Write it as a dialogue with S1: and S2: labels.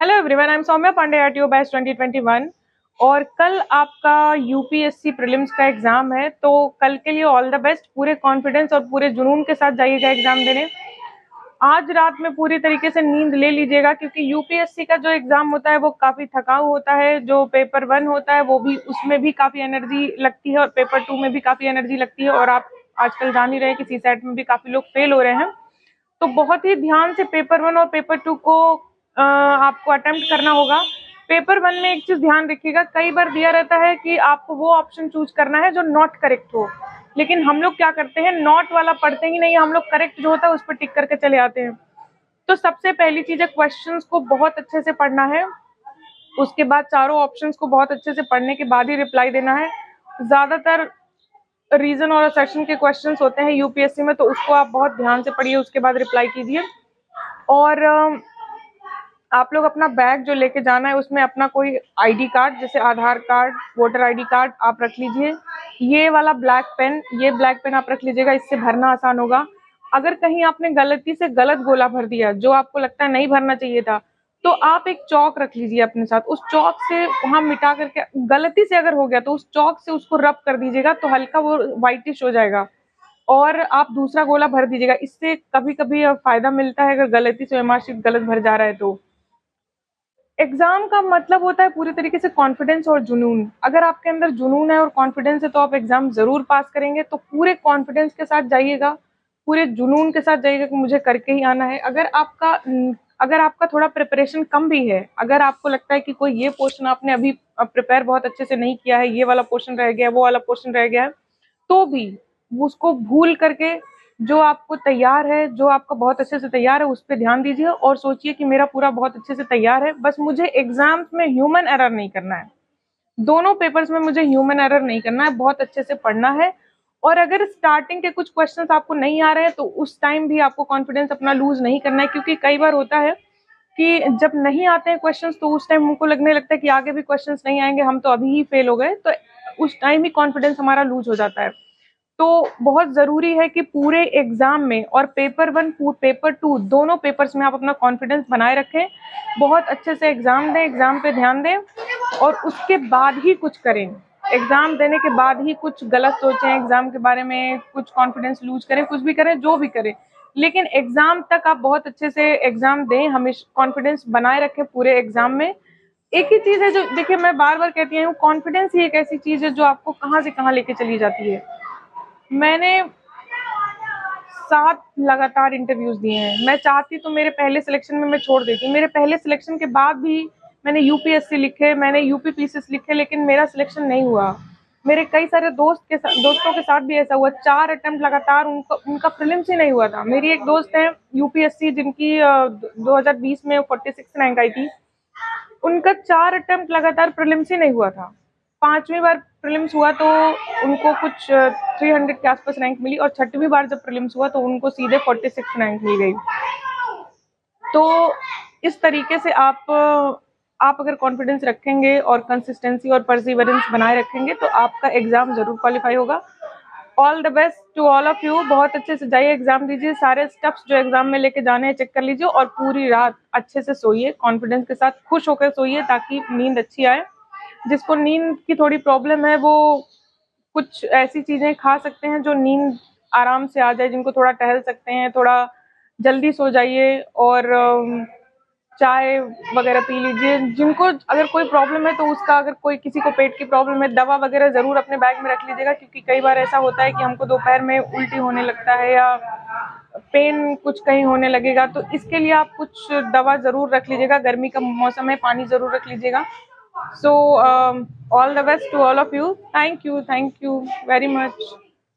S1: Hello everyone, I am Saumya Pandey at your batch 2021। और कल आपका यूपीएससी प्रीलिम्स का एग्जाम है, तो कल के लिए ऑल द बेस्ट। पूरे कॉन्फिडेंस और पूरे जुनून के साथ जाइएगा एग्जाम देने। आज रात में पूरी तरीके से नींद ले लीजिएगा, क्योंकि यूपीएससी का जो एग्जाम होता है वो काफी थकाऊ होता है। जो पेपर 1 होता है वो भी, उसमें भी काफी एनर्जी लगती है और पेपर 2 में भी काफी एनर्जी लगती है। और आप आजकल जान ही रहे हैं कि सीसैट में भी काफी लोग फेल हो रहे हैं। तो बहुत ही ध्यान से पेपर 1 और पेपर 2 को आपको अटेम्प्ट करना होगा। पेपर 1 में एक चीज ध्यान रखिएगा, कई बार दिया रहता है कि आपको वो ऑप्शन चूज करना है जो नॉट करेक्ट हो, लेकिन हम लोग क्या करते हैं, नॉट वाला पढ़ते ही नहीं, हम लोग करेक्ट जो होता है उस पर टिक करके चले आते हैं। तो सबसे पहली चीज है, क्वेश्चंस को बहुत अच्छे से पढ़ना है। उसके बाद चारों ऑप्शंस को बहुत अच्छे से पढ़ने के बाद ही रिप्लाई देना है। ज्यादातर रीजन और सेक्शन के क्वेश्चंस होते हैं यूपीएससी में, तो उसको आप बहुत ध्यान से पढ़िए, उसके बाद रिप्लाई कीजिए। और आप लोग अपना बैग जो लेके जाना है उसमें अपना कोई आईडी कार्ड, जैसे आधार कार्ड, वोटर आईडी कार्ड आप रख लीजिए। ये वाला ब्लैक पेन आप रख लीजिएगा, इससे भरना आसान होगा। अगर कहीं आपने गलती से गलत गोला भर दिया जो आपको लगता है नहीं भरना चाहिए था, तो आप एक चौक रख लीजिए अपने साथ। उस चौक से वहां मिटा करके, गलती से अगर हो गया तो उस चौक से उसको रब कर दीजिएगा, तो हल्का वो व्हाइटिश हो जाएगा और आप दूसरा गोला भर दीजिएगा। इससे कभी कभी फायदा मिलता है, अगर गलती से मार्कशीट गलत भर जा रहा है तो। एग्जाम का मतलब होता है पूरी तरीके से कॉन्फिडेंस और जुनून। अगर आपके अंदर जुनून है और कॉन्फिडेंस है तो आप एग्जाम जरूर पास करेंगे। तो पूरे कॉन्फिडेंस के साथ जाइएगा, पूरे जुनून के साथ जाइएगा कि मुझे करके ही आना है। अगर आपका थोड़ा प्रिपरेशन कम भी है, अगर आपको लगता है कि कोई ये पोर्शन आपने अभी प्रिपेयर बहुत अच्छे से नहीं किया है, ये वाला पोर्शन रह गया, वो वाला पोर्शन रह गया है, तो भी उसको भूल करके जो आपको तैयार है, जो आपका बहुत अच्छे से तैयार है, उस पर ध्यान दीजिए और सोचिए कि मेरा पूरा बहुत अच्छे से तैयार है। बस मुझे एग्जाम्स में ह्यूमन एरर नहीं करना है, दोनों पेपर्स में मुझे ह्यूमन एरर नहीं करना है, बहुत अच्छे से पढ़ना है। और अगर स्टार्टिंग के कुछ क्वेश्चंस आपको नहीं आ रहे हैं तो उस टाइम भी आपको कॉन्फिडेंस अपना लूज नहीं करना है, क्योंकि कई बार होता है कि जब नहीं आते हैं क्वेश्चंस तो उस टाइम हमको लगने लगता है कि आगे भी क्वेश्चंस नहीं आएंगे, हम तो अभी ही फेल हो गए, तो उस टाइम ही कॉन्फिडेंस हमारा लूज हो जाता है। तो बहुत जरूरी है कि पूरे एग्जाम में, और पेपर 1 पेपर 2 दोनों पेपर्स में आप अपना कॉन्फिडेंस बनाए रखें, बहुत अच्छे से एग्जाम दें, एग्जाम पे ध्यान दें और उसके बाद ही कुछ करें। एग्जाम देने के बाद ही कुछ गलत सोचें एग्जाम के बारे में, कुछ कॉन्फिडेंस लूज करें, कुछ भी करें, जो भी करें, लेकिन एग्जाम तक आप बहुत अच्छे से एग्जाम दें, हमेशा कॉन्फिडेंस बनाए रखें पूरे एग्जाम में। एक ही चीज है जो, देखिए मैं बार बार कहती हूँ, कॉन्फिडेंस ही एक ऐसी चीज है जो आपको कहाँ से कहाँ लेके चली जाती है। मैंने 7 लगातार इंटरव्यूज दिए हैं। मैं चाहती तो मेरे पहले सिलेक्शन में मैं छोड़ देती, मेरे पहले सिलेक्शन के बाद भी मैंने यूपीएससी लिखे, मैंने यूपीपीसीएस लिखे, लेकिन मेरा सिलेक्शन नहीं हुआ। मेरे कई सारे दोस्तों के साथ भी ऐसा हुआ, 4 अटेम्प्ट लगातार उनका प्रीलिम्स ही नहीं हुआ था। मेरी एक दोस्त है यूपीएससी, जिनकी 2020 में 46 रैंक आई थी, उनका 4 अटेम्प्ट लगातार प्रीलिम्स ही नहीं हुआ था। 5वीं बार प्रीलिम्स हुआ तो उनको कुछ 300 के आसपास रैंक मिली, और 6वीं बार जब प्रीलिम्स हुआ तो उनको सीधे 46 रैंक मिल गई। तो इस तरीके से आप अगर कॉन्फिडेंस रखेंगे और कंसिस्टेंसी और परसिवरेंस बनाए रखेंगे तो आपका एग्जाम जरूर क्वालिफाई होगा। All the best to all of you. बहुत अच्छे से जाइए, एग्जाम दीजिए, सारे स्टेप्स जो एग्जाम में लेके जाने हैं चेक कर लीजिए, और पूरी रात अच्छे से सोइए, कॉन्फिडेंस के साथ खुश होकर सोइए ताकि नींद अच्छी आए। जिसको नींद की थोड़ी प्रॉब्लम है वो कुछ ऐसी चीजें खा सकते हैं जो नींद आराम से आ जाए, जिनको थोड़ा टहल सकते हैं, थोड़ा जल्दी सो जाइए, और चाय वगैरह पी लीजिए। जिनको अगर कोई प्रॉब्लम है तो उसका, अगर कोई किसी को पेट की प्रॉब्लम है, दवा वगैरह जरूर अपने बैग में रख लीजिएगा, क्योंकि कई बार ऐसा होता है कि हमको दोपहर में उल्टी होने लगता है या पेन कुछ कहीं होने लगेगा, तो इसके लिए आप कुछ दवा जरूर रख लीजिएगा। गर्मी का मौसम है, पानी जरूर रख लीजिएगा। So all the best to all of you. Thank you very much.